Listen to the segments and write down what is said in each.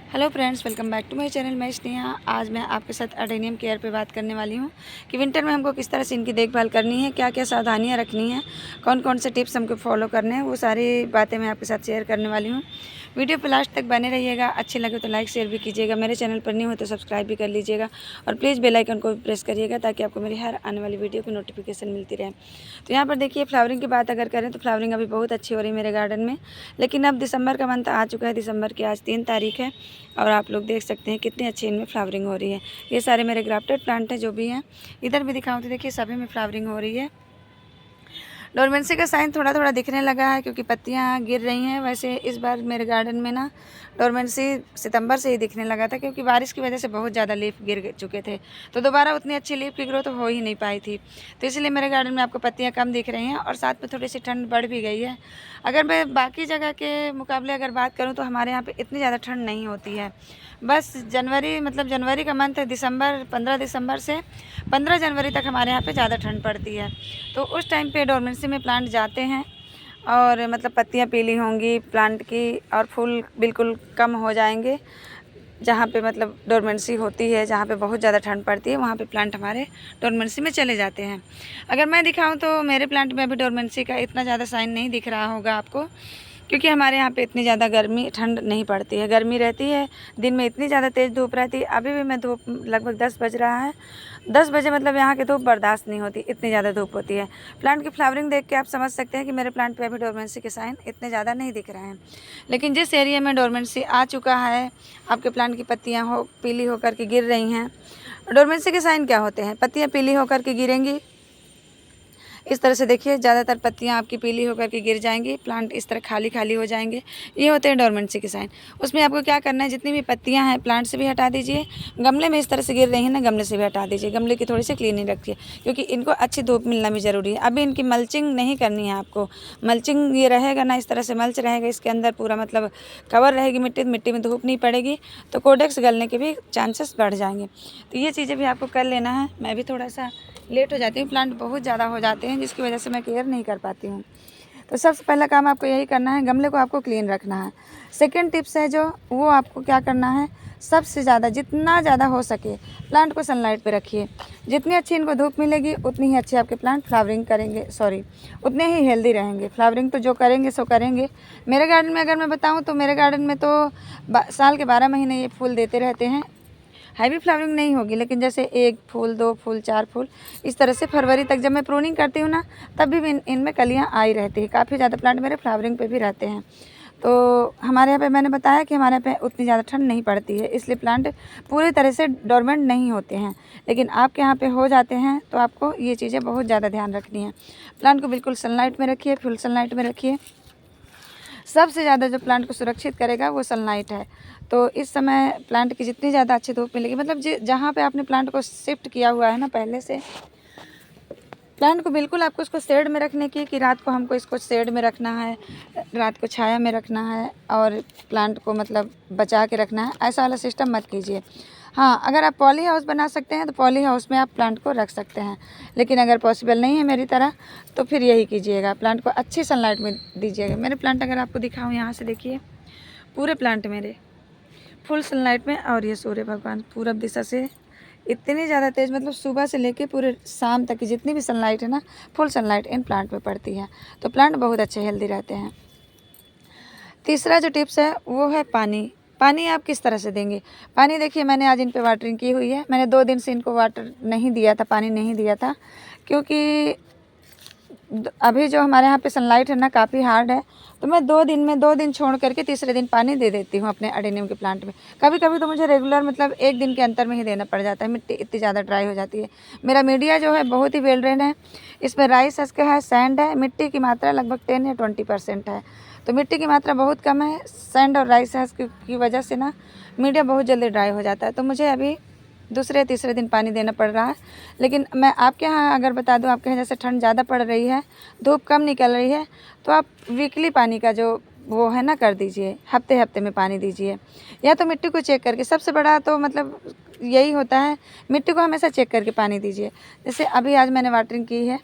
Hello friends, welcome back to my channel. मैं स्नेहा। आज मैं आपके साथ अडेनियम केयर पे बात करने वाली हूँ कि विंटर में हमको किस तरह से इनकी देखभाल करनी है, क्या क्या सावधानियाँ रखनी है, कौन कौन से टिप्स हमको फॉलो करने हैं, वो सारी बातें मैं आपके साथ शेयर करने वाली हूँ। वीडियो पे लास्ट तक बने रहिएगा। अच्छे लगे तो लाइक शेयर भी कीजिएगा। मेरे चैनल पर न्यू हो तो सब्सक्राइब भी कर लीजिएगा और प्लीज़ बेल आइकन को भी प्रेस करिएगा ताकि आपको मेरी हर आने वाली वीडियो की नोटिफिकेशन मिलती रहे। तो यहाँ पर देखिए, फ्लावरिंग की बात अगर करें तो फ्लावरिंग अभी बहुत अच्छी हो रही है मेरे गार्डन में। लेकिन अब दिसंबर का मंथ आ चुका है। दिसंबर की आज 3 तारीख है और आप लोग देख सकते हैं कितनी अच्छी इनमें फ्लावरिंग हो रही है। ये सारे मेरे ग्राफ्टेड प्लांट हैं जो भी हैं। इधर भी दिखाऊँ तो देखिए सभी में फ्लावरिंग हो रही है। डोरमेंसी का साइन थोड़ा थोड़ा दिखने लगा है क्योंकि पत्तियां गिर रही हैं। वैसे इस बार मेरे गार्डन में ना डोरमेंसी सितंबर से ही दिखने लगा था क्योंकि बारिश की वजह से बहुत ज़्यादा लीफ गिर चुके थे, तो दोबारा उतनी अच्छी लीफ की ग्रोथ हो ही नहीं पाई थी। तो इसलिए मेरे गार्डन में आपको पत्तियां कम दिख रही हैं और साथ में थोड़ी सी ठंड बढ़ भी गई है। अगर मैं बाकी जगह के मुकाबले अगर बात करूँ तो हमारे यहाँ पर इतनी ज़्यादा ठंड नहीं होती है। बस जनवरी का मंथ है, दिसंबर 15 दिसंबर से 15 जनवरी तक हमारे यहाँ पे ज़्यादा ठंड पड़ती है। तो उस टाइम पे डोरमेंसी में प्लांट जाते हैं और मतलब पत्तियाँ पीली होंगी प्लांट की और फूल बिल्कुल कम हो जाएंगे। जहाँ पे मतलब डोरमेंसी होती है, जहाँ पे बहुत ज़्यादा ठंड पड़ती है, वहाँ पे प्लांट हमारे डोरमेंसी में चले जाते हैं। अगर मैं दिखाऊँ तो मेरे प्लांट में अभी डोरमेंसी का इतना ज़्यादा साइन नहीं दिख रहा होगा आपको, क्योंकि हमारे यहाँ पे इतनी ज़्यादा गर्मी ठंड नहीं पड़ती है। गर्मी रहती है, दिन में इतनी ज़्यादा तेज़ धूप रहती है। अभी भी मैं धूप लगभग 10 बज रहा है, 10 बजे मतलब यहाँ की धूप बर्दाश्त नहीं होती, इतनी ज़्यादा धूप होती है। प्लांट की फ्लावरिंग देख के आप समझ सकते हैं कि मेरे प्लांट पे अभी डोरमेंसी के साइन इतने ज़्यादा नहीं दिख रहे हैं। लेकिन जिस एरिया में डोरमेंसी आ चुका है, आपके प्लांट की पत्तियाँ पीली होकर के गिर रही हैं। डोरमेंसी के साइन क्या होते हैं? पत्तियाँ पीली होकर के गिरेंगी, इस तरह से देखिए ज़्यादातर पत्तियां आपकी पीली होकर के गिर जाएंगी, प्लांट इस तरह खाली खाली हो जाएंगे। ये होते हैं डोरमेंसी के साइन। उसमें आपको क्या करना है, जितनी भी पत्तियां हैं प्लांट से भी हटा दीजिए। गमले में इस तरह से गिर रही हैं ना, गमले से भी हटा दीजिए। गमले की थोड़ी सी क्लीनिंग रखिए क्योंकि इनको अच्छी धूप मिलना भी ज़रूरी है। अभी इनकी मल्चिंग नहीं करनी है आपको। मल्चिंग ये रहेगा ना, इस तरह से मल्च रहेगा, इसके अंदर पूरा मतलब कवर रहेगी मिट्टी, मिट्टी में धूप नहीं पड़ेगी तो कोडेक्स गलने के भी चांसेस बढ़ जाएंगे। तो ये चीज़ें भी आपको कर लेना है। मैं भी थोड़ा सा लेट हो जाती हूँ, प्लांट बहुत ज़्यादा हो जाते हैं जिसकी वजह से मैं केयर नहीं कर पाती हूँ। तो सबसे पहला काम आपको यही करना है, गमले को आपको क्लीन रखना है। सेकंड टिप्स है जो, वो आपको क्या करना है, सबसे ज़्यादा जितना ज़्यादा हो सके प्लांट को सनलाइट पे रखिए। जितनी अच्छी इनको धूप मिलेगी उतनी ही अच्छी आपके प्लांट फ्लावरिंग करेंगे, उतने ही हेल्दी रहेंगे। फ्लावरिंग तो जो करेंगे सो करेंगे। मेरे गार्डन में अगर मैं बताऊँ तो मेरे गार्डन में तो साल के 12 महीने ये फूल देते रहते हैं। हैवी फ्लावरिंग नहीं होगी लेकिन जैसे 1 फूल, 2 फूल, 4 फूल, इस तरह से फरवरी तक जब मैं प्रूनिंग करती हूँ ना, तब भी इनमें कलियाँ आई रहती है। काफ़ी ज़्यादा प्लांट मेरे फ्लावरिंग पे भी रहते हैं। तो हमारे यहाँ पे मैंने बताया कि हमारे यहाँ पे उतनी ज़्यादा ठंड नहीं पड़ती है, इसलिए प्लांट पूरी तरह से डोरमेंट नहीं होते हैं। लेकिन आपके यहाँ पे हो जाते हैं तो आपको ये चीज़ें बहुत ज़्यादा ध्यान रखनी है। प्लांट को बिल्कुल सनलाइट में रखिए, फुल सनलाइट में रखिए। सबसे ज़्यादा जो प्लांट को सुरक्षित करेगा वो सनलाइट है। तो इस समय प्लांट की जितनी ज़्यादा अच्छी धूप मिलेगी, मतलब जहाँ पे आपने प्लांट को शिफ्ट किया हुआ है ना पहले से, प्लांट को बिल्कुल आपको इसको शेड में रखने की, कि रात को हमको इसको शेड में रखना है, रात को छाया में रखना है और प्लांट को मतलब बचा के रखना है, ऐसा वाला सिस्टम मत कीजिए। हाँ, अगर आप पॉली हाउस बना सकते हैं तो पॉली हाउस में आप प्लांट को रख सकते हैं, लेकिन अगर पॉसिबल नहीं है मेरी तरह तो फिर यही कीजिएगा, प्लांट को अच्छी सनलाइट में दीजिएगा। मेरे प्लांट अगर आपको दिखाऊँ, यहाँ से देखिए पूरे प्लांट मेरे फुल सनलाइट में, और ये सूर्य भगवान पूरब दिशा से इतनी ज़्यादा तेज़, मतलब सुबह से लेके पूरे शाम तक की जितनी भी सनलाइट है ना, फुल सनलाइट इन प्लांट में पड़ती है। तो प्लांट बहुत अच्छे हेल्दी रहते हैं। तीसरा जो टिप्स है वो है पानी। पानी आप किस तरह से देंगे? पानी देखिए, मैंने आज इन पे वाटरिंग की हुई है। मैंने 2 दिन से इनको वाटर नहीं दिया था, पानी नहीं दिया था, क्योंकि अभी जो हमारे यहाँ पे सनलाइट है ना काफ़ी हार्ड है। तो मैं 2 दिन छोड़ करके तीसरे दिन पानी दे देती हूँ अपने अडेनियम के प्लांट में। कभी कभी तो मुझे रेगुलर मतलब 1 दिन के अंतर में ही देना पड़ जाता है, मिट्टी इतनी ज़्यादा ड्राई हो जाती है। मेरा मीडिया जो है बहुत ही वेल ड्रेन है, इसमें राइस हस्क है, सैंड है, मिट्टी की मात्रा लगभग 10 या 20% है। तो मिट्टी की मात्रा बहुत कम है, सैंड और राइस हस्क की वजह से ना मीडिया बहुत जल्दी ड्राई हो जाता है। तो मुझे अभी दूसरे तीसरे दिन पानी देना पड़ रहा है। लेकिन मैं आपके यहाँ अगर बता दूँ, आपके यहाँ जैसे ठंड ज़्यादा पड़ रही है, धूप कम निकल रही है, तो आप वीकली पानी का जो वो है ना कर दीजिए, हफ्ते हफ्ते में पानी दीजिए। या तो मिट्टी को चेक करके, सबसे बड़ा तो मतलब यही होता है, मिट्टी को हमेशा चेक करके पानी दीजिए। जैसे अभी आज मैंने वाटरिंग की है,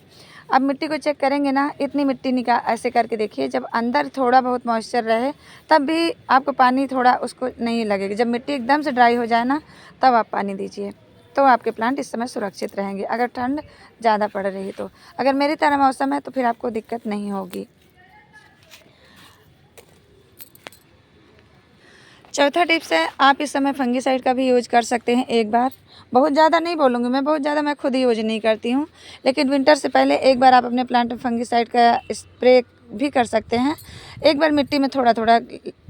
आप मिट्टी को चेक करेंगे ना, इतनी मिट्टी ऐसे करके देखिए, जब अंदर थोड़ा बहुत मॉइस्चर रहे तब भी आपको पानी थोड़ा उसको नहीं लगेगा। जब मिट्टी एकदम से ड्राई हो जाए ना, तब आप पानी दीजिए, तो आपके प्लांट इस समय सुरक्षित रहेंगे। अगर ठंड ज़्यादा पड़ रही है तो, अगर मेरी तरह मौसम है तो फिर आपको दिक्कत नहीं होगी। चौथा टिप्स है, आप इस समय फंगीसाइड का भी यूज कर सकते हैं एक बार। बहुत ज़्यादा नहीं बोलूँगी मैं, बहुत ज़्यादा मैं खुद यूज नहीं करती हूँ, लेकिन विंटर से पहले एक बार आप अपने प्लांट में फंगीसाइड का स्प्रे भी कर सकते हैं। एक बार मिट्टी में थोड़ा थोड़ा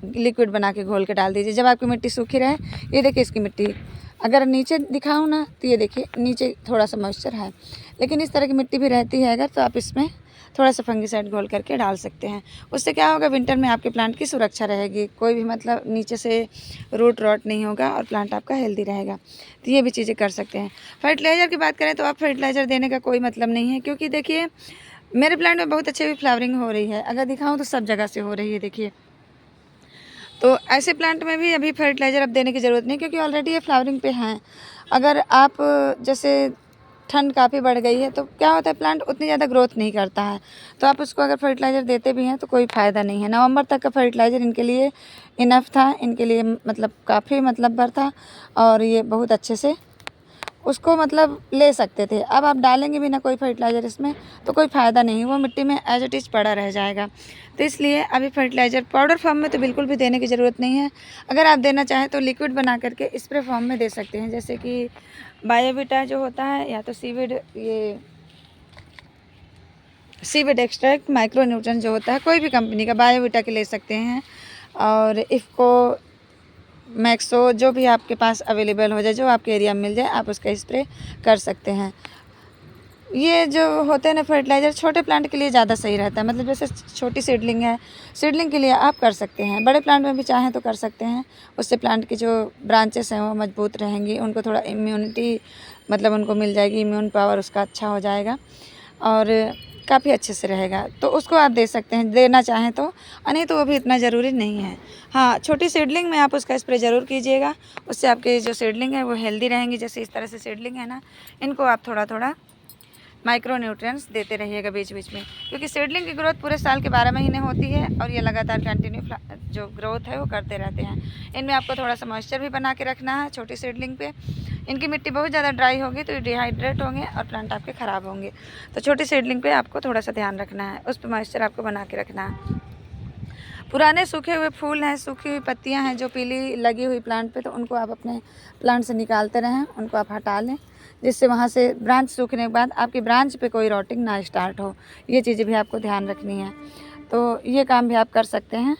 लिक्विड बना के घोल के डाल दीजिए। जब आपकी मिट्टी सूखी रहे, ये देखिए इसकी मिट्टी, अगर नीचे दिखाऊँ ना तो ये देखिए नीचे थोड़ा सा मॉइस्चर है, लेकिन इस तरह की मिट्टी भी रहती है अगर, तो आप इसमें थोड़ा सा फंगीसाइड घोल करके डाल सकते हैं। उससे क्या होगा, विंटर में आपके प्लांट की सुरक्षा रहेगी, कोई भी मतलब नीचे से रूट रॉट नहीं होगा और प्लांट आपका हेल्दी रहेगा। तो ये भी चीज़ें कर सकते हैं। फर्टिलाइज़र की बात करें तो आप फर्टिलाइज़र देने का कोई मतलब नहीं है, क्योंकि देखिए मेरे प्लांट में बहुत अच्छी भी फ्लावरिंग हो रही है। अगर दिखाऊँ तो सब जगह से हो रही है, देखिए। तो ऐसे प्लांट में भी अभी फर्टिलाइज़र अब देने की ज़रूरत नहीं, क्योंकि ऑलरेडी ये फ्लावरिंग पे हैं। अगर आप जैसे ठंड काफ़ी बढ़ गई है तो क्या होता है, प्लांट उतनी ज़्यादा ग्रोथ नहीं करता है, तो आप उसको अगर फर्टिलाइज़र देते भी हैं तो कोई फ़ायदा नहीं है। नवंबर तक का फर्टिलाइज़र इनके लिए इनफ था, इनके लिए मतलब काफ़ी मतलब भर था, और ये बहुत अच्छे से उसको मतलब ले सकते थे। अब आप डालेंगे भी ना कोई फर्टिलाइज़र इसमें तो कोई फ़ायदा नहीं, वो मिट्टी में एज इट इज़ पड़ा रह जाएगा। तो इसलिए अभी फर्टिलाइज़र पाउडर फॉर्म में तो बिल्कुल भी देने की ज़रूरत नहीं है। अगर आप देना चाहें तो लिक्विड बना करके स्प्रे फॉर्म में दे सकते हैं, जैसे कि बायोविटा जो होता है, या तो सीविड एक्सट्रैक्ट माइक्रो न्यूट्रन जो होता है, कोई भी कंपनी का बायोविटा के ले सकते हैं, और इफ़को मैक्सो जो भी आपके पास अवेलेबल हो जाए, जो आपके एरिया में मिल जाए, आप उसका स्प्रे कर सकते हैं। ये जो होते हैं ना फर्टिलाइज़र, छोटे प्लांट के लिए ज़्यादा सही रहता है, मतलब जैसे छोटी सीडलिंग है, सीडलिंग के लिए आप कर सकते हैं। बड़े प्लांट में भी चाहें तो कर सकते हैं, उससे प्लांट की जो ब्रांचेस हैं वो मजबूत रहेंगी, उनको थोड़ा इम्यूनिटी मतलब उनको मिल जाएगी, इम्यून पावर उसका अच्छा हो जाएगा और काफ़ी अच्छे से रहेगा। तो उसको आप दे सकते हैं, देना चाहें तो, नहीं तो वो भी इतना ज़रूरी नहीं है। हाँ, छोटी सीडलिंग में आप उसका स्प्रे ज़रूर कीजिएगा, उससे आपके जो सीडलिंग है वो हेल्दी रहेंगी। जैसे इस तरह से सीडलिंग है ना, इनको आप थोड़ा थोड़ा माइक्रो न्यूट्रिएंट्स देते रहिएगा बीच बीच में, क्योंकि सीडलिंग की ग्रोथ पूरे साल के 12 महीने होती है, और ये लगातार कंटिन्यू जो ग्रोथ है वो करते रहते हैं। इनमें आपको थोड़ा सा मॉइस्चर भी बना के रखना है। छोटी सीडलिंग पे इनकी मिट्टी बहुत ज़्यादा ड्राई होगी तो ये डिहाइड्रेट होंगे और प्लांट आपके ख़राब होंगे। तो छोटी सीडलिंग पे आपको थोड़ा सा ध्यान रखना है, उस पर मॉइस्चर आपको बना के रखना है। पुराने सूखे हुए फूल हैं, सूखी हुई पत्तियां हैं जो पीली लगी हुई प्लांट पे, तो उनको आप अपने प्लांट से निकालते रहें, उनको आप हटा लें, जिससे वहाँ से ब्रांच सूखने के बाद आपकी ब्रांच पे कोई रॉटिंग ना स्टार्ट हो। ये चीज़ें भी आपको ध्यान रखनी है, तो ये काम भी आप कर सकते हैं।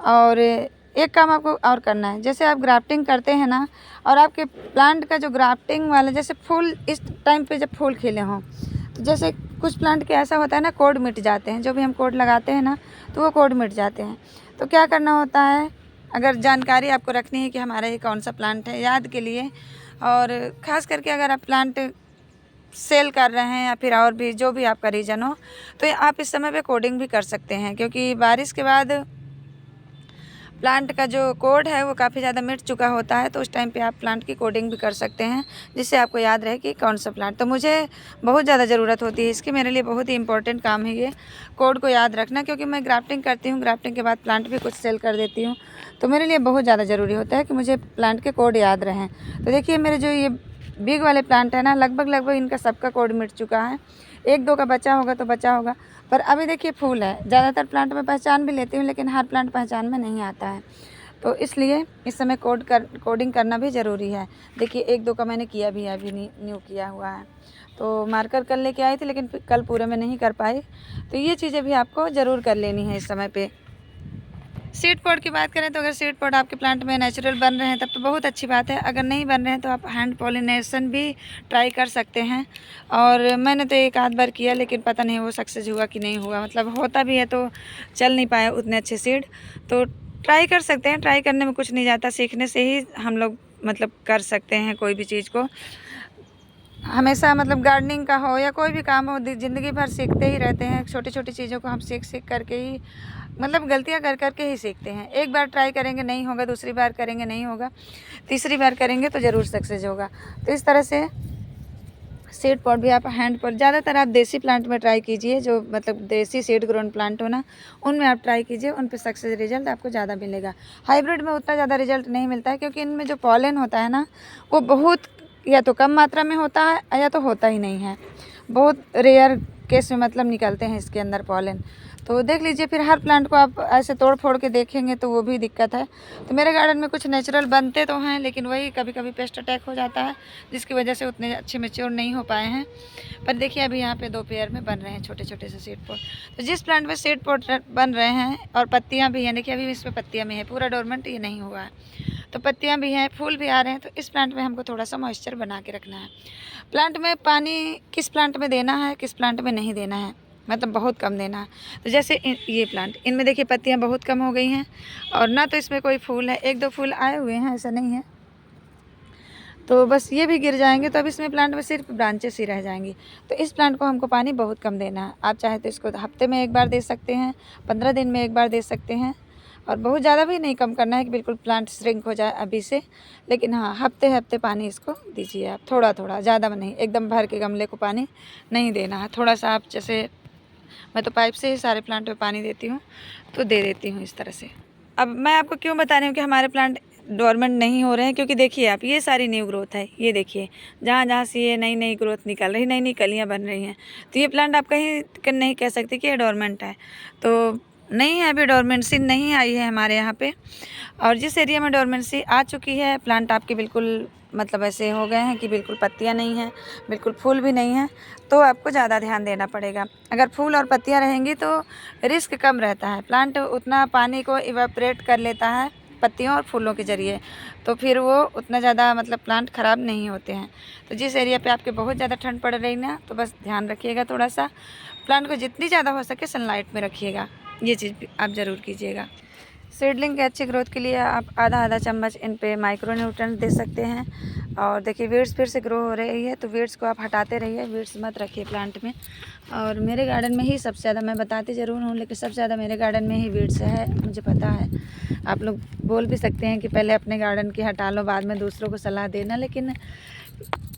और एक काम आपको और करना है, जैसे आप ग्राफ्टिंग करते हैं ना, और आपके प्लांट का जो ग्राफ्टिंग वाला जैसे फूल इस टाइम पे जब फूल खिले हों, तो जैसे कुछ प्लांट के ऐसा होता है ना, कोड मिट जाते हैं, जो भी हम कोड लगाते हैं ना तो वो कोड मिट जाते हैं। तो क्या करना होता है, अगर जानकारी आपको रखनी है कि हमारा ये कौन सा प्लांट है, याद के लिए, और ख़ास करके अगर आप प्लांट सेल कर रहे हैं या फिर और भी जो भी आपका रीज़न हो, तो आप इस समय पे कोडिंग भी कर सकते हैं, क्योंकि बारिश के बाद प्लांट का जो कोड है वो काफ़ी ज़्यादा मिट चुका होता है, तो उस टाइम पे आप प्लांट की कोडिंग भी कर सकते हैं, जिससे आपको याद रहे कि कौन सा प्लांट। तो मुझे बहुत ज़्यादा ज़रूरत होती है इसकी, मेरे लिए बहुत ही इंपॉर्टेंट काम है ये कोड को याद रखना, क्योंकि मैं ग्राफ्टिंग करती हूँ, ग्राफ्टिंग के बाद प्लांट भी कुछ सेल कर देती हूँ, तो मेरे लिए बहुत ज़्यादा ज़रूरी होता है कि मुझे प्लांट के कोड याद रहें। तो देखिए मेरे जो ये बिग वाले प्लांट है ना, लगभग इनका सबका कोड मिट चुका है, एक दो का बचा होगा तो बचा होगा, पर अभी देखिए फूल है। ज़्यादातर प्लांट में पहचान भी लेती हूँ, लेकिन हर प्लांट पहचान में नहीं आता है, तो इसलिए इस समय कोडिंग करना भी ज़रूरी है। देखिए एक दो का मैंने किया भी है, अभी न्यू किया हुआ है, तो मार्कर कल लेके आई थी, लेकिन कल पूरे में नहीं कर पाई। तो ये चीज़ें भी आपको ज़रूर कर लेनी है इस समय पे। सीड पॉट की बात करें तो अगर सीड पॉट आपके प्लांट में नेचुरल बन रहे हैं तब तो बहुत अच्छी बात है, अगर नहीं बन रहे हैं तो आप हैंड पॉलिनेशन भी ट्राई कर सकते हैं। और मैंने तो एक आध बार किया, लेकिन पता नहीं वो सक्सेस हुआ कि नहीं हुआ, मतलब होता भी है तो चल नहीं पाया उतने अच्छे सीड। तो ट्राई कर सकते हैं, ट्राई करने में कुछ नहीं जाता, सीखने से ही हम लोग मतलब कर सकते हैं कोई भी चीज़ को। हमेशा मतलब गार्डनिंग का हो या कोई भी काम हो, ज़िंदगी भर सीखते ही रहते हैं, छोटी छोटी चीज़ों को हम सीख करके ही, मतलब गलतियां कर करके ही सीखते हैं। एक बार ट्राई करेंगे नहीं होगा, दूसरी बार करेंगे नहीं होगा, तीसरी बार करेंगे तो ज़रूर सक्सेस होगा। तो इस तरह से सीड पॉट भी आप हैंड पॉट, ज़्यादातर आप देसी प्लांट में ट्राई कीजिए, जो मतलब देसी सीड ग्रोन प्लांट हो ना, उनमें आप ट्राई कीजिए, उन पे सक्सेस रिजल्ट आपको ज़्यादा मिलेगा। हाइब्रिड में उतना ज़्यादा रिजल्ट नहीं मिलता है, क्योंकि इनमें जो पॉलन होता है ना, वो बहुत या तो कम मात्रा में होता है या तो होता ही नहीं है। बहुत रेयर केस में मतलब निकलते हैं इसके अंदर पॉलन। तो देख लीजिए, फिर हर प्लांट को आप ऐसे तोड़ फोड़ के देखेंगे तो वो भी दिक्कत है। तो मेरे गार्डन में कुछ नेचुरल बनते तो हैं, लेकिन वही कभी कभी पेस्ट अटैक हो जाता है, जिसकी वजह से उतने अच्छे मैच्योर नहीं हो पाए हैं। पर देखिए अभी यहाँ पे 2 पेयर में बन रहे हैं छोटे छोटे से सीड पॉट। तो जिस प्लांट में सीड पॉट बन रहे हैं और पत्तियाँ भी हैं, देखिए अभी इसमें पत्तियाँ में है, पूरा डोरमेंट ये नहीं हुआ है, तो पत्तियाँ भी हैं, फूल भी आ रहे हैं। तो इस प्लांट में हमको थोड़ा सा मॉइस्चर बना के रखना है। प्लांट में पानी किस प्लांट में देना है, किस प्लांट में नहीं देना है, मतलब बहुत कम देना है। तो जैसे ये प्लांट, इनमें देखिए पत्तियां बहुत कम हो गई हैं और ना तो इसमें कोई फूल है, 1-2 फूल आए हुए हैं, ऐसा नहीं है। तो बस ये भी गिर जाएंगे, तो अब इसमें प्लांट में सिर्फ ब्रांचेस ही रह जाएंगी। तो इस प्लांट को हमको पानी बहुत कम देना है। आप चाहे तो इसको हफ्ते में 1 बार दे सकते हैं, 15 दिन में 1 बार दे सकते हैं, और बहुत ज़्यादा भी नहीं कम करना है कि बिल्कुल प्लांट श्रिंक हो जाए अभी से। लेकिन हाँ, हफ्ते हफ्ते पानी इसको दीजिए आप, थोड़ा थोड़ा, ज़्यादा नहीं, एकदम भर के गमले को पानी नहीं देना है। थोड़ा सा आप, जैसे मैं तो पाइप से ही सारे प्लांट में पानी देती हूँ, तो दे देती हूँ इस तरह से। अब मैं आपको क्यों बता रही हूँ कि हमारे प्लांट डोरमेंट नहीं हो रहे हैं, क्योंकि देखिए आप, ये सारी न्यू ग्रोथ है, ये देखिए जहाँ जहाँ से ये नई नई ग्रोथ निकल रही, नई नई कलियाँ बन रही हैं। तो ये प्लांट आप कहीं नहीं कह सकते कि ये डोरमेंट है, तो नहीं है, अभी डोरमेंसी नहीं आई है हमारे यहाँ पे। और जिस एरिया में डोरमेंसी आ चुकी है, प्लांट आपके बिल्कुल मतलब ऐसे हो गए हैं कि बिल्कुल पत्तियाँ नहीं हैं, बिल्कुल फूल भी नहीं हैं, तो आपको ज़्यादा ध्यान देना पड़ेगा। अगर फूल और पत्तियाँ रहेंगी तो रिस्क कम रहता है, प्लांट उतना पानी को इवेपोरेट कर लेता है पत्तियों और फूलों के ज़रिए, तो फिर वो उतना ज़्यादा मतलब प्लांट ख़राब नहीं होते हैं। तो जिस एरिया पे आपके बहुत ज़्यादा ठंड पड़ रही ना, तो बस ध्यान रखिएगा, थोड़ा सा प्लांट को जितनी ज़्यादा हो सके सनलाइट में रखिएगा, ये चीज़ आप ज़रूर कीजिएगा। सीडलिंग के अच्छी ग्रोथ के लिए आप आधा चम्मच इन पे माइक्रो न्यूट्रिएंट दे सकते हैं। और देखिए वीड्स फिर से ग्रो हो रही है, तो वीड्स को आप हटाते रहिए, वीड्स मत रखिए प्लांट में। और मेरे गार्डन में ही सबसे ज़्यादा, मैं बताती ज़रूर हूँ, लेकिन सबसे ज़्यादा मेरे गार्डन में ही वीड्स है, मुझे पता है। आप लोग बोल भी सकते हैं कि पहले अपने गार्डन की हटा लो, बाद में दूसरों को सलाह देना, लेकिन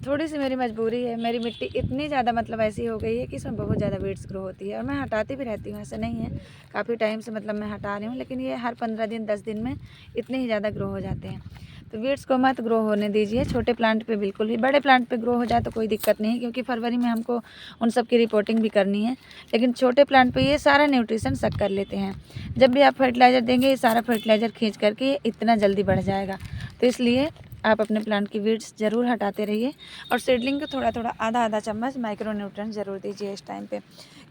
थोड़ी सी मेरी मजबूरी है। मेरी मिट्टी इतनी ज़्यादा मतलब ऐसी हो गई है कि इसमें बहुत ज़्यादा वीड्स ग्रो होती है, और मैं हटाती भी रहती हूँ, ऐसा नहीं है, काफ़ी टाइम से मतलब मैं हटा रही हूँ, लेकिन ये हर 15 दिन 10 दिन में इतने ही ज़्यादा ग्रो हो जाते हैं। तो वीड्स को मत ग्रो होने दीजिए, छोटे प्लांट पे बिल्कुल भी। बड़े प्लांट पे ग्रो हो जाए तो कोई दिक्कत नहीं, क्योंकि फरवरी में हमको उन सब की रिपोर्टिंग भी करनी है, लेकिन छोटे प्लांट पे ये सारा न्यूट्रिशन सक कर लेते हैं। जब भी आप फर्टिलाइज़र देंगे, ये सारा फर्टिलाइज़र खींच करके इतना जल्दी बढ़ जाएगा। तो इसलिए आप अपने प्लांट की वीड्स ज़रूर हटाते रहिए, और सीडलिंग को थोड़ा थोड़ा आधा चम्मच माइक्रो न्यूट्रिएंट ज़रूर दीजिए इस टाइम पे,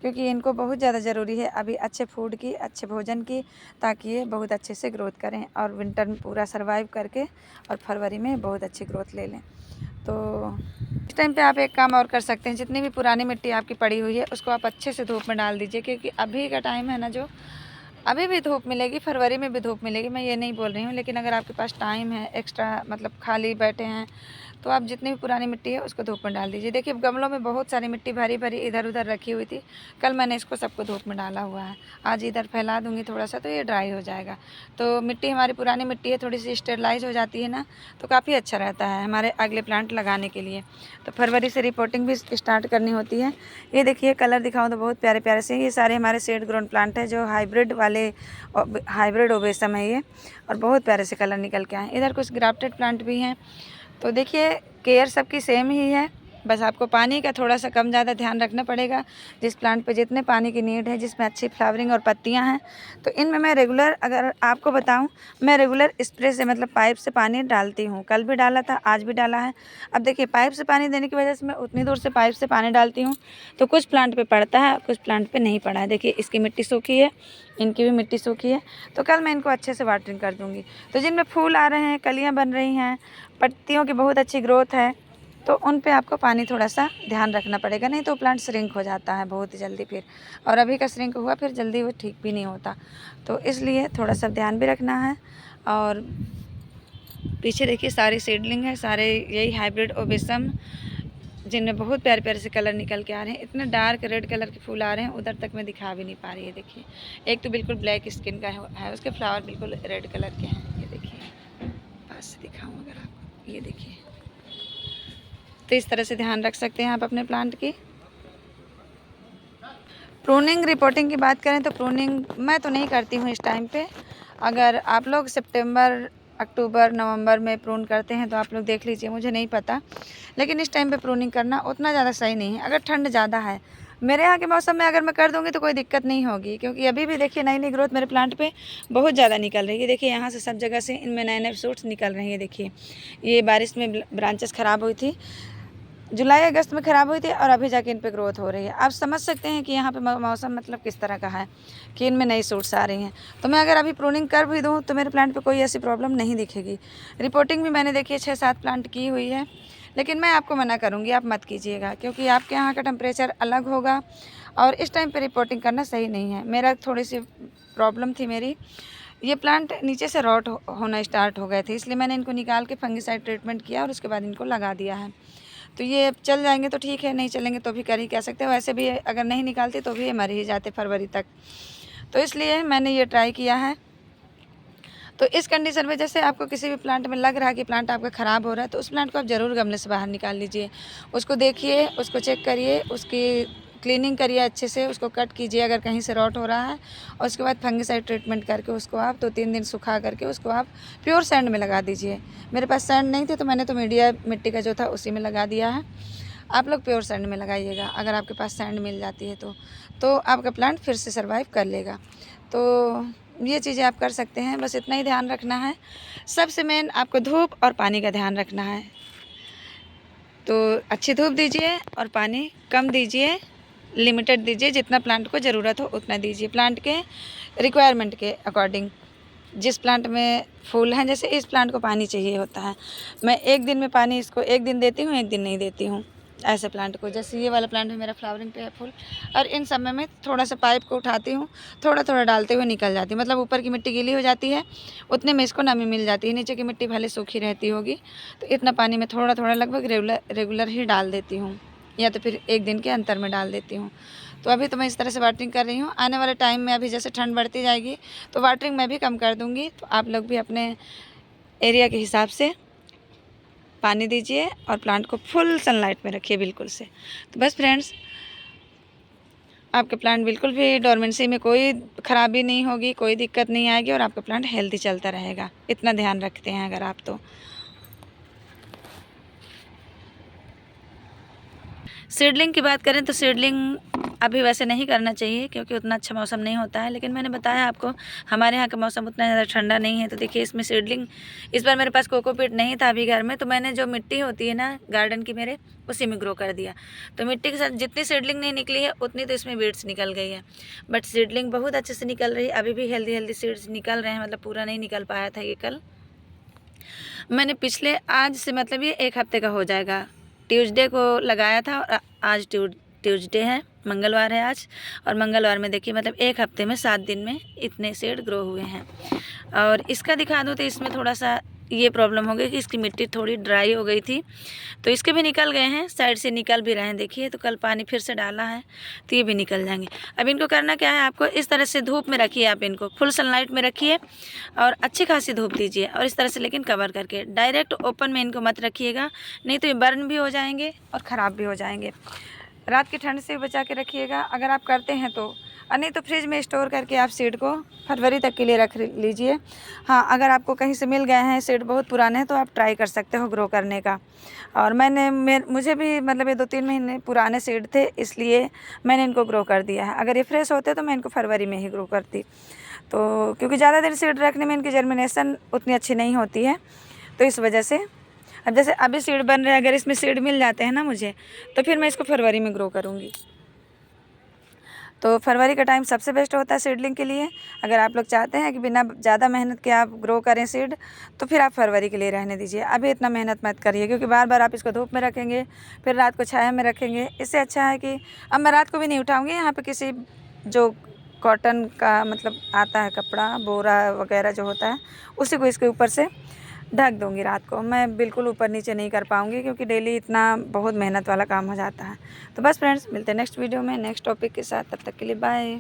क्योंकि इनको बहुत ज़्यादा ज़रूरी है अभी अच्छे फूड की, अच्छे भोजन की, ताकि ये बहुत अच्छे से ग्रोथ करें और विंटर में पूरा सर्वाइव करके और फरवरी में बहुत अच्छी ग्रोथ ले लें। तो इस टाइम पे आप एक काम और कर सकते हैं, जितनी भी पुरानी मिट्टी आपकी पड़ी हुई है उसको आप अच्छे से धूप में डाल दीजिए, क्योंकि अभी का टाइम है ना, जो अभी भी धूप मिलेगी, फरवरी में भी धूप मिलेगी, मैं ये नहीं बोल रही हूँ, लेकिन अगर आपके पास टाइम है, एक्स्ट्रा मतलब खाली बैठे हैं, तो आप जितनी भी पुरानी मिट्टी है उसको धूप में डाल दीजिए। देखिए गमलों में बहुत सारी मिट्टी भरी भरी इधर उधर रखी हुई थी, कल मैंने इसको सबको धूप में डाला हुआ है, आज इधर फैला दूँगी थोड़ा सा, तो ये ड्राई हो जाएगा। तो मिट्टी हमारी पुरानी मिट्टी है, थोड़ी सी स्टेरलाइज हो जाती है ना, तो काफ़ी अच्छा रहता है हमारे अगले प्लांट लगाने के लिए। तो फरवरी से रिपोर्टिंग भी स्टार्ट करनी होती है। ये देखिए कलर दिखाऊँ तो बहुत प्यारे प्यारे से, ये सारे हमारे सीड ग्रोन प्लांट है, जो हाइब्रिड ओबेसम है ये, और बहुत प्यारे से कलर निकल के आए। इधर कुछ ग्राफ्टेड प्लांट भी हैं। तो देखिए केयर सबकी सेम ही है, बस आपको पानी का थोड़ा सा कम ज़्यादा ध्यान रखना पड़ेगा। जिस प्लांट पे जितने पानी की नीड है, जिसमें अच्छी फ्लावरिंग और पत्तियां हैं, तो इनमें मैं रेगुलर, अगर आपको बताऊं, मैं रेगुलर स्प्रे से मतलब पाइप से पानी डालती हूं। कल भी डाला था, आज भी डाला है। अब देखिए पाइप से पानी देने की वजह से मैं उतनी दूर से पाइप से पानी डालती हूँ, तो कुछ प्लांट पे पड़ता है, कुछ प्लांट पे नहीं पड़ा है। देखिए इसकी मिट्टी सूखी है, इनकी भी मिट्टी सूखी है, तो कल मैं इनको अच्छे से वाटरिंग कर दूँगी। तो जिनमें फूल आ रहे हैं, कलियाँ बन रही हैं, पत्तियों की बहुत अच्छी ग्रोथ है, तो उन पे आपको पानी थोड़ा सा ध्यान रखना पड़ेगा, नहीं तो प्लांट श्रिंक हो जाता है बहुत जल्दी फिर, और अभी का श्रिंक हुआ फिर जल्दी वो ठीक भी नहीं होता। तो इसलिए थोड़ा सा ध्यान भी रखना है। और पीछे देखिए सारे सीडलिंग है, सारे यही हाइब्रिड ओबेसम, जिनमें बहुत प्यारे प्यारे से कलर निकल के आ रहे हैं। इतने डार्क रेड कलर के फूल आ रहे हैं, उधर तक मैं दिखा भी नहीं पा रही है। देखिए एक तो बिल्कुल ब्लैक स्किन का है, उसके फ्लावर बिल्कुल रेड कलर के हैं। ये देखिए पास से दिखाऊँ अगर आपको, ये देखिए तो इस तरह से ध्यान रख सकते हैं आप अपने प्लांट की। प्रूनिंग रिपोर्टिंग की बात करें तो प्रूनिंग मैं तो नहीं करती हूँ इस टाइम पे। अगर आप लोग सितंबर, अक्टूबर, नवंबर में प्रून करते हैं तो आप लोग देख लीजिए, मुझे नहीं पता। लेकिन इस टाइम पे प्रूनिंग करना उतना ज़्यादा सही नहीं है। अगर ठंड ज़्यादा है, मेरे यहाँ के मौसम में अगर मैं कर दूँगी तो कोई दिक्कत नहीं होगी, क्योंकि अभी भी देखिए नई नई ग्रोथ मेरे प्लांट पे बहुत ज़्यादा निकल रही है। देखिए यहाँ से सब जगह से इनमें नए नए शूट्स निकल रहे हैं। देखिए ये बारिश में ब्रांचेस ख़राब हुई थी, जुलाई अगस्त में ख़राब हुई थी, और अभी जाके इन पे ग्रोथ हो रही है। आप समझ सकते हैं कि यहाँ पे मौसम मतलब किस तरह का है कि इनमें नई शूट्स आ रही हैं। तो मैं अगर अभी प्रूनिंग कर भी दूँ तो मेरे प्लांट पे कोई ऐसी प्रॉब्लम नहीं दिखेगी। रिपोर्टिंग भी मैंने देखिए 6-7 प्लांट की हुई है, लेकिन मैं आपको मना करूँगी आप मत कीजिएगा, क्योंकि आपके यहाँ का टेम्परेचर अलग होगा और इस टाइम पर रिपोर्टिंग करना सही नहीं है। मेरा थोड़ी सी प्रॉब्लम थी, मेरी ये प्लांट नीचे से रॉट होना स्टार्ट हो गए थे, इसलिए मैंने इनको निकाल के फंगिसाइड ट्रीटमेंट किया और उसके बाद इनको लगा दिया है। तो ये चल जाएंगे तो ठीक है, नहीं चलेंगे तो भी कर ही कह सकते हो। वैसे भी अगर नहीं निकालते तो भी ये मर ही जाते फरवरी तक। तो इसलिए मैंने ये ट्राई किया है। तो इस कंडीशन में जैसे आपको किसी भी प्लांट में लग रहा है कि प्लांट आपका ख़राब हो रहा है, तो उस प्लांट को आप ज़रूर गमले से बाहर निकाल लीजिए। उसको देखिए, उसको चेक करिए, उसकी क्लीनिंग करिए अच्छे से, उसको कट कीजिए अगर कहीं से रॉट हो रहा है, और उसके बाद फंगिसाइड ट्रीटमेंट करके उसको आप 2-3 दिन सुखा करके उसको आप प्योर सैंड में लगा दीजिए। मेरे पास सैंड नहीं थे तो मैंने तो मीडिया मिट्टी का जो था उसी में लगा दिया है। आप लोग प्योर सैंड में लगाइएगा, अगर आपके पास सैंड मिल जाती है तो आपका प्लांट फिर से सर्वाइव कर लेगा। तो ये चीज़ें आप कर सकते हैं, बस इतना ही ध्यान रखना है। सबसे मेन आपको धूप और पानी का ध्यान रखना है। तो अच्छी धूप दीजिए और पानी कम दीजिए, लिमिटेड दीजिए, जितना प्लांट को ज़रूरत हो उतना दीजिए, प्लांट के रिक्वायरमेंट के अकॉर्डिंग। जिस प्लांट में फूल हैं, जैसे इस प्लांट को पानी चाहिए होता है, मैं एक दिन में पानी इसको एक दिन देती हूँ, एक दिन नहीं देती हूँ। ऐसे प्लांट को, जैसे ये वाला प्लांट है मेरा फ्लावरिंग पे है फूल, और इन सब में मैं थोड़ा सा पाइप को उठाती हूँ, थोड़ा थोड़ा डालते हुए निकल जाती हूँ। मतलब ऊपर की मिट्टी गीली हो जाती है, उतने में इसको नमी मिल जाती है। नीचे की मिट्टी भले सूखी रहती होगी, तो इतना पानी मैं थोड़ा थोड़ा लगभग रेगुलर ही डाल देती हूँ, या तो फिर एक दिन के अंतर में डाल देती हूँ। तो अभी तो मैं इस तरह से वाटरिंग कर रही हूँ। आने वाले टाइम में अभी जैसे ठंड बढ़ती जाएगी तो वाटरिंग मैं भी कम कर दूँगी। तो आप लोग भी अपने एरिया के हिसाब से पानी दीजिए और प्लांट को फुल सनलाइट में रखिए बिल्कुल से। तो बस फ्रेंड्स, आपके प्लांट बिल्कुल भी डोरमेंसी में कोई ख़राबी नहीं होगी, कोई दिक्कत नहीं आएगी, और आपका प्लांट हेल्दी चलता रहेगा। इतना ध्यान रखते हैं अगर आप तो। सीडलिंग की बात करें तो सीडलिंग अभी वैसे नहीं करना चाहिए, क्योंकि उतना अच्छा मौसम नहीं होता है। लेकिन मैंने बताया आपको, हमारे यहाँ का मौसम उतना ज़्यादा ठंडा नहीं है। तो देखिए इसमें सीडलिंग, इस बार मेरे पास कोकोपीट नहीं था अभी घर में, तो मैंने जो मिट्टी होती है ना गार्डन की मेरे, उसी में ग्रो कर दिया। तो मिट्टी के साथ जितनी सीडलिंग नहीं निकली है उतनी तो इसमें बीड्स निकल गई है, बट सीडलिंग बहुत अच्छे से निकल रही है। अभी भी हेल्दी सीड्स निकल रहे हैं, मतलब पूरा नहीं निकल पाया था ये कल। मैंने पिछले आज से मतलब ये 1 हफ्ते का हो जाएगा, ट्यूसडे को लगाया था, और आज ट्यूसडे है, मंगलवार है आज, और मंगलवार में देखिए मतलब 1 हफ्ते में 7 दिन में इतने सेड ग्रो हुए हैं। और इसका दिखा दूँ तो इसमें थोड़ा सा ये प्रॉब्लम हो गई कि इसकी मिट्टी थोड़ी ड्राई हो गई थी, तो इसके भी निकल गए हैं, साइड से निकल भी रहे हैं। देखिए, तो कल पानी फिर से डाला है तो ये भी निकल जाएंगे। अब इनको करना क्या है, आपको इस तरह से धूप में रखिए, आप इनको फुल सनलाइट में रखिए और अच्छी खासी धूप दीजिए, और इस तरह से लेकिन कवर करके, डायरेक्ट ओपन में इनको मत रखिएगा, नहीं तो ये बर्न भी हो जाएंगे और ख़राब भी हो जाएंगे। रात की ठंड से बचा के रखिएगा अगर आप करते हैं तो, और नहीं तो फ्रिज में स्टोर करके आप सीड को फरवरी तक के लिए रख लीजिए। हाँ, अगर आपको कहीं से मिल गए हैं, सीड बहुत पुराने हैं, तो आप ट्राई कर सकते हो ग्रो करने का। और मुझे भी मतलब ये 2-3 महीने पुराने सीड थे, इसलिए मैंने इनको ग्रो कर दिया है। अगर ये फ्रेश होते तो मैं इनको फरवरी में ही ग्रो करती, तो क्योंकि ज़्यादा देर सीड रखने में इनकी जर्मिनेशन उतनी अच्छी नहीं होती है, तो इस वजह से। अब जैसे अभी सीड बन रहे हैं, अगर इसमें सीड मिल जाते हैं ना मुझे, तो फिर मैं इसको फरवरी में ग्रो करूँगी। तो फरवरी का टाइम सबसे बेस्ट होता है सीडलिंग के लिए। अगर आप लोग चाहते हैं कि बिना ज़्यादा मेहनत के आप ग्रो करें सीड, तो फिर आप फरवरी के लिए रहने दीजिए। अभी इतना मेहनत मत करिए, क्योंकि बार बार आप इसको धूप में रखेंगे, फिर रात को छाया में रखेंगे। इससे अच्छा है कि अब मैं रात को भी नहीं उठाऊँगी, यहाँ पर किसी जो कॉटन का मतलब आता है कपड़ा, बोरा वगैरह जो होता है, उसी को इसके ऊपर से ढक दूँगी रात को। मैं बिल्कुल ऊपर नीचे नहीं कर पाऊँगी, क्योंकि डेली इतना बहुत मेहनत वाला काम हो जाता है। तो बस फ्रेंड्स, मिलते हैं नेक्स्ट वीडियो में नेक्स्ट टॉपिक के साथ, तब तक के लिए बाय।